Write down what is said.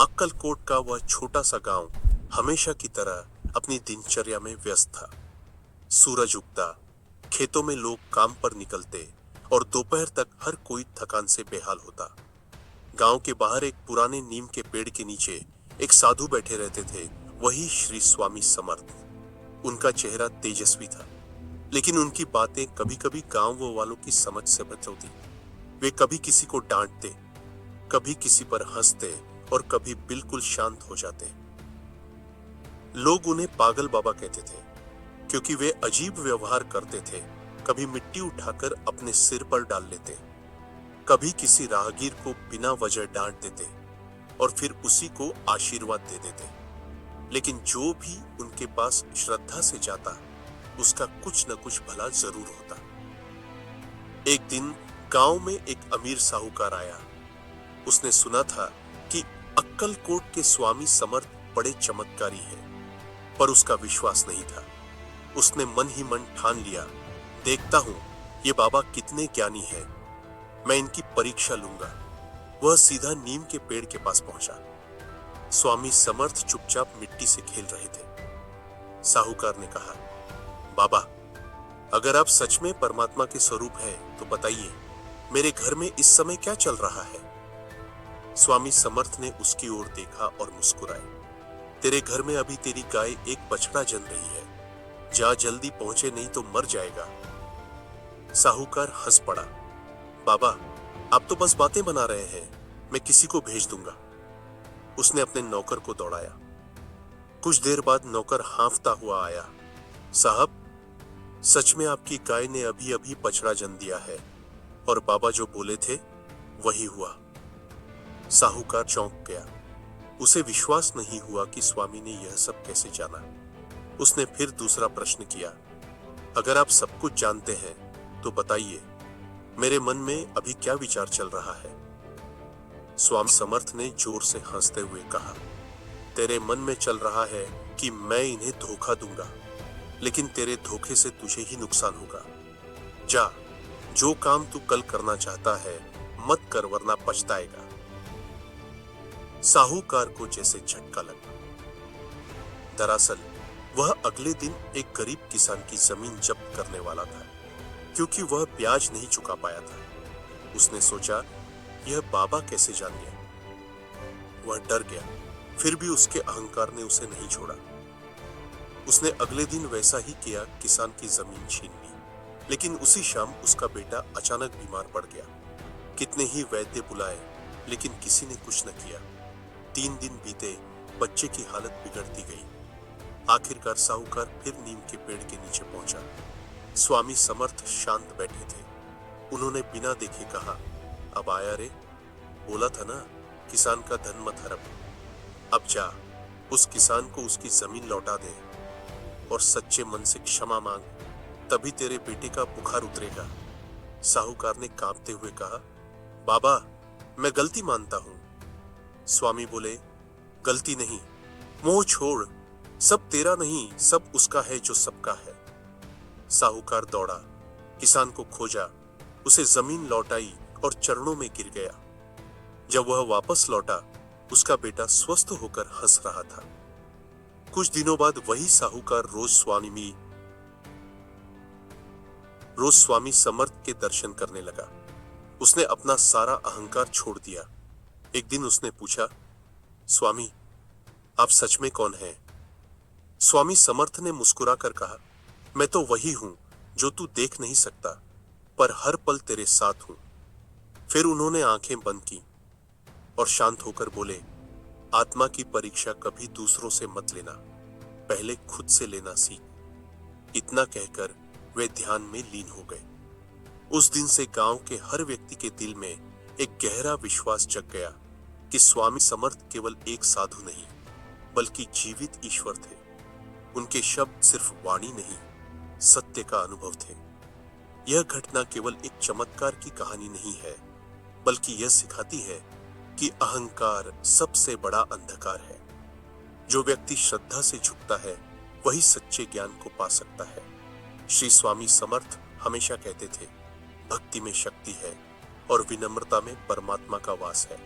अक्कलकोट का वह छोटा सा गांव हमेशा की तरह अपनी दिनचर्या में व्यस्त था। सूरज उगता, खेतों में लोग काम पर निकलते और दोपहर तक हर कोई थकान से बेहाल होता। गांव के बाहर एक पुराने नीम के पेड़ के नीचे एक साधु बैठे रहते थे, वही श्री स्वामी समर्थ। उनका चेहरा तेजस्वी था, लेकिन उनकी बातें कभी कभी गांव वालों की समझ से बच होती। वे कभी किसी को डांटते, कभी किसी पर हंसते और कभी बिल्कुल शांत हो जाते। लोग उन्हें पागल बाबा कहते थे, क्योंकि वे अजीब व्यवहार करते थे। कभी मिट्टी उठाकर अपने सिर पर डाल लेते, कभी किसी राहगीर को बिना वजह डांट देते और फिर उसी को आशीर्वाद दे देते। लेकिन जो भी उनके पास श्रद्धा से जाता, उसका कुछ न कुछ भला जरूर होता। एक दिन गांव में एक अमीर साहूकार आया। उसने सुना था कि अक्कलकोट के स्वामी समर्थ बड़े चमत्कारी हैं, पर उसका विश्वास नहीं था। उसने मन ही मन ठान लिया, देखता हूं ये बाबा कितने ज्ञानी हैं, मैं इनकी परीक्षा लूंगा। वह सीधा नीम के पेड़ के पास पहुंचा। स्वामी समर्थ चुपचाप मिट्टी से खेल रहे थे। साहूकार ने कहा, बाबा, अगर आप सच में परमात्मा के स्वरूप हैं, तो बताइए मेरे घर में इस समय क्या चल रहा है। स्वामी समर्थ ने उसकी ओर देखा और मुस्कुराए। तेरे घर में अभी तेरी गाय एक बछड़ा जन रही है, जा जल्दी पहुंचे नहीं तो मर जाएगा। साहूकार हंस पड़ा। बाबा, आप तो बस बातें बना रहे हैं, मैं किसी को भेज दूंगा। उसने अपने नौकर को दौड़ाया। कुछ देर बाद नौकर हांफता हुआ आया। साहब, सच में आपकी गाय ने अभी अभी बछड़ा जन दिया है और बाबा जो बोले थे वही हुआ। साहूकार चौंक गया। उसे विश्वास नहीं हुआ कि स्वामी ने यह सब कैसे जाना। उसने फिर दूसरा प्रश्न किया, अगर आप सब कुछ जानते हैं तो बताइए मेरे मन में अभी क्या विचार चल रहा है। स्वामी समर्थ ने जोर से हंसते हुए कहा, तेरे मन में चल रहा है कि मैं इन्हें धोखा दूंगा, लेकिन तेरे धोखे से तुझे ही नुकसान होगा। जा, जो काम तू कल करना चाहता है मत कर, वरना पछताएगा। साहूकार को जैसे झटका लगा। दरअसल वह अगले दिन एक गरीब किसान की जमीन जब्त करने वाला था, क्योंकि वह ब्याज नहीं चुका पाया था। उसने सोचा, यह बाबा कैसे जान गया। वह डर गया, फिर भी उसके अहंकार ने उसे नहीं छोड़ा। उसने अगले दिन वैसा ही किया, किसान की जमीन छीन ली। लेकिन उसी शाम उसका बेटा अचानक बीमार पड़ गया। कितने ही वैद्य बुलाए, लेकिन किसी ने कुछ न किया। 3 दिन बीते, बच्चे की हालत बिगड़ती गई। आखिरकार साहूकार फिर नीम के पेड़ के नीचे पहुंचा। स्वामी समर्थ शांत बैठे थे। उन्होंने बिना देखे कहा, अब आया रे, बोला था ना किसान का धन मत हड़प। अब जा, उस किसान को उसकी जमीन लौटा दे और सच्चे मन से क्षमा मांग, तभी तेरे बेटे का बुखार उतरेगा। साहूकार ने कांपते हुए कहा, बाबा, मैं गलती मानता हूं। स्वामी बोले, गलती नहीं, मोह छोड़, सब तेरा नहीं, सब उसका है जो सबका है। साहूकार दौड़ा, किसान को खोजा, उसे जमीन लौटाई और चरणों में गिर गया। जब वह वापस लौटा, उसका बेटा स्वस्थ होकर हंस रहा था। कुछ दिनों बाद वही साहूकार रोज स्वामी समर्थ के दर्शन करने लगा। उसने अपना सारा अहंकार छोड़ दिया। एक दिन उसने पूछा, स्वामी, आप सच में कौन हैं? स्वामी समर्थ ने मुस्कुराकर कहा, मैं तो वही हूं जो तू देख नहीं सकता, पर हर पल तेरे साथ हूं। फिर उन्होंने आंखें बंद की और शांत होकर बोले, आत्मा की परीक्षा कभी दूसरों से मत लेना, पहले खुद से लेना सीख। इतना कहकर वे ध्यान में लीन हो गए। उस दिन से गांव के हर व्यक्ति के दिल में एक गहरा विश्वास जग गया कि स्वामी समर्थ केवल एक साधु नहीं, बल्कि जीवित ईश्वर थे। उनके शब्द सिर्फ वाणी नहीं, सत्य का अनुभव थे। यह घटना केवल एक चमत्कार की कहानी नहीं है, बल्कि यह सिखाती है कि अहंकार सबसे बड़ा अंधकार है। जो व्यक्ति श्रद्धा से झुकता है, वही सच्चे ज्ञान को पा सकता है। श्री स्वामी समर्थ हमेशा कहते थे, भक्ति में शक्ति है और विनम्रता में परमात्मा का वास है।